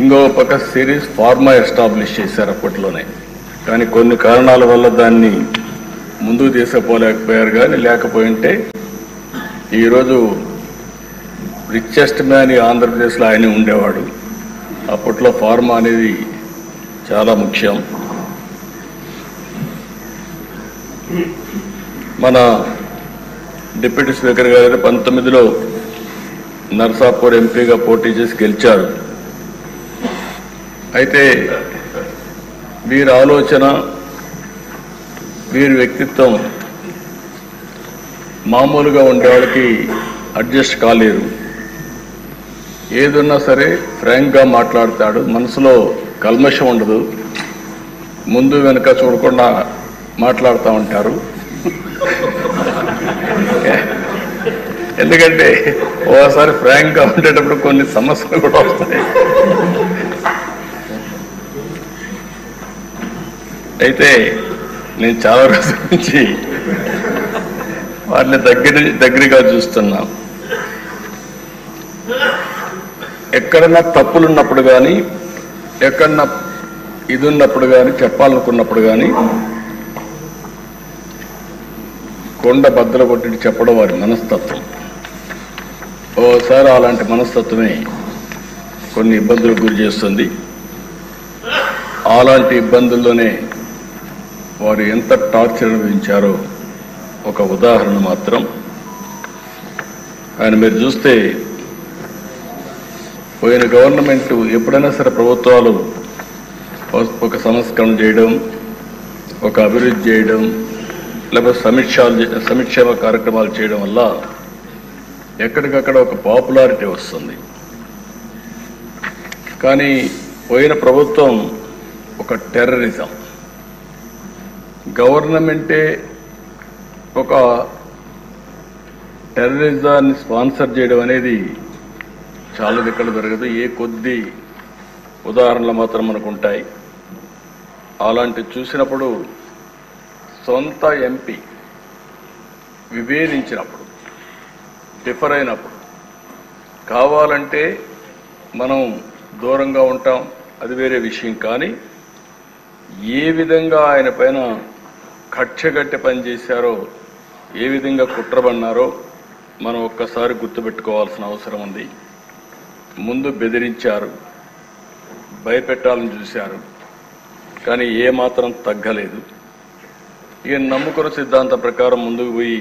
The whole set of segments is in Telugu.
ఇంకో పక్క సిరీస్ ఫార్మా ఎస్టాబ్లిష్ చేశారు అప్పట్లోనే. కానీ కొన్ని కారణాల వల్ల దాన్ని ముందుకు తీసుకుపోలేకపోయారు. కానీ లేకపోయింటే ఈరోజు రిచెస్ట్ మ్యాన్ ఆంధ్రప్రదేశ్లో ఆయన ఉండేవాడు. అప్పట్లో ఫార్మా అనేది చాలా ముఖ్యం. మన డిప్యూటీ స్పీకర్ గారు 19లో నర్సాపూర్ ఎంపీగా పోటీ చేసి గెలిచారు. అయితే వీరి ఆలోచన, వీరి వ్యక్తిత్వం మామూలుగా ఉండేవాళ్ళకి అడ్జస్ట్ కాలేరు. ఏదున్నా సరే ఫ్రాంక్గా మాట్లాడతాడు, మనసులో కల్మషం ఉండదు, ముందు వెనుక చూడకుండా మాట్లాడుతూ ఉంటారు. ఎందుకంటే ఓసారి ఫ్రాంక్గా ఉండేటప్పుడు కొన్ని సమస్యలు కూడా వస్తాయి. అయితే నేను చాలా రోజుల నుంచి వాటిని దగ్గరగా చూస్తున్నా. ఎక్కడన్నా తప్పులున్నప్పుడు కానీ, ఎక్కడన్నా ఇది ఉన్నప్పుడు కానీ, చెప్పాలనుకున్నప్పుడు కానీ కొండ బద్దలు కొట్టి చెప్పడం వారి మనస్తత్వం. ఓసారి అలాంటి మనస్తత్వమే కొన్ని ఇబ్బందులకు గురి చేస్తుంది. అలాంటి ఇబ్బందుల్లోనే వారు ఎంత టార్చర్ అనుభవించారో ఒక ఉదాహరణ మాత్రం. ఆయన మీరు చూస్తే పోయిన గవర్నమెంట్ ఎప్పుడైనా సరే ప్రభుత్వాలు ఒక సంస్కరణ చేయడం, ఒక అభివృద్ధి చేయడం, లేకపోతే సంక్షేమ కార్యక్రమాలు చేయడం వల్ల ఎక్కడికక్కడ ఒక పాపులారిటీ వస్తుంది. కానీ పోయిన ప్రభుత్వం ఒక టెర్రరిజం, గవర్నమెంటే ఒక టెర్రరిజాన్ని స్పాన్సర్ చేయడం అనేది చాలా దిక్కలు జరగదు. ఏ కొద్ది ఉదాహరణలు మాత్రం మనకు ఉంటాయి. అలాంటి చూసినప్పుడు సొంత ఎంపీ విభేదించినప్పుడు, డిఫర్ అయినప్పుడు కావాలంటే మనం దూరంగా ఉంటాం, అది వేరే విషయం. కానీ ఏ విధంగా ఆయన పైన కక్షగట్టి పనిచేశారో, ఏ విధంగా కుట్రబన్నారో మనం ఒక్కసారి గుర్తుపెట్టుకోవాల్సిన అవసరం ఉంది. ముందు బెదిరించారు, భయపెట్టాలని చూశారు, కానీ ఏమాత్రం తగ్గలేదు. ఈయన నమ్ముకున్న సిద్ధాంతం ప్రకారం ముందుకు పోయి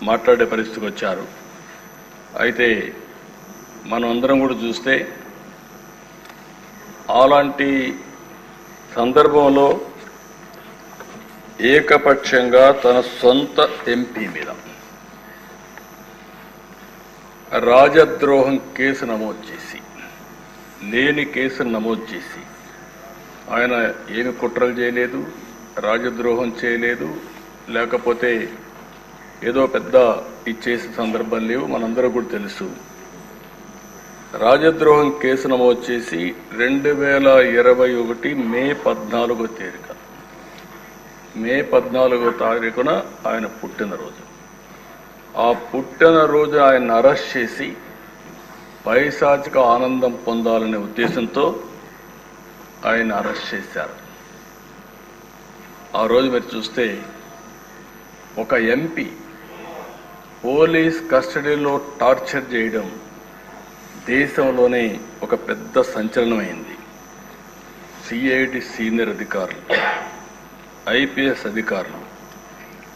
మాట్లాడే పరిస్థితికి వచ్చారు. అయితే మనం అందరం కూడా చూస్తే అలాంటి సందర్భంలో ఏకపక్షంగా తన సొంత ఎంపీ మీద రాజద్రోహం కేసు నమోదు చేసి, లేని కేసును నమోదు చేసి, ఆయన ఏమి కుట్రలు చేయలేదు, రాజద్రోహం చేయలేదు, లేకపోతే ఏదో పెద్ద ఇచ్చేసే సందర్భం లేవు. మనందరూ కూడా తెలుసు. రాజద్రోహం కేసు నమోదు చేసి 2021 మే 14వ తేదీన, మే 14వ తారీఖున ఆయన పుట్టినరోజు. ఆ పుట్టినరోజు ఆయన అరెస్ట్ చేసి పైశాచిక ఆనందం పొందాలనే ఉద్దేశంతో ఆయన అరెస్ట్ చేశారు. ఆ రోజు మీరు చూస్తే ఒక ఎంపీ పోలీస్ కస్టడీలో టార్చర్ చేయడం దేశంలోనే ఒక పెద్ద సంచలనమైంది. సిఐడి సీనియర్ అధికారులు, ఐపీఎస్ అధికారులు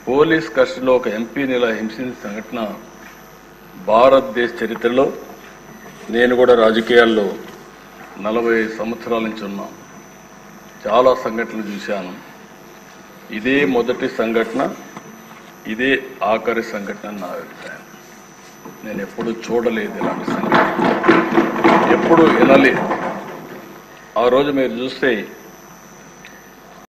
పోలీస్ కస్టడీలో ఒక ఎంపీని ఇలా హింసించిన సంఘటన భారతదేశ చరిత్రలో, నేను కూడా రాజకీయాల్లో 40 సంవత్సరాల నుంచి ఉన్నా, చాలా సంఘటనలు చూశాను. ఇదే మొదటి సంఘటన, ఇదే ఆఖరి సంఘటన నా అభిప్రాయం. నేను ఎప్పుడు చూడలేదు ఇలాంటి సంఘటన, ఎప్పుడు వినలేదు. ఆ రోజు మీరు చూస్తే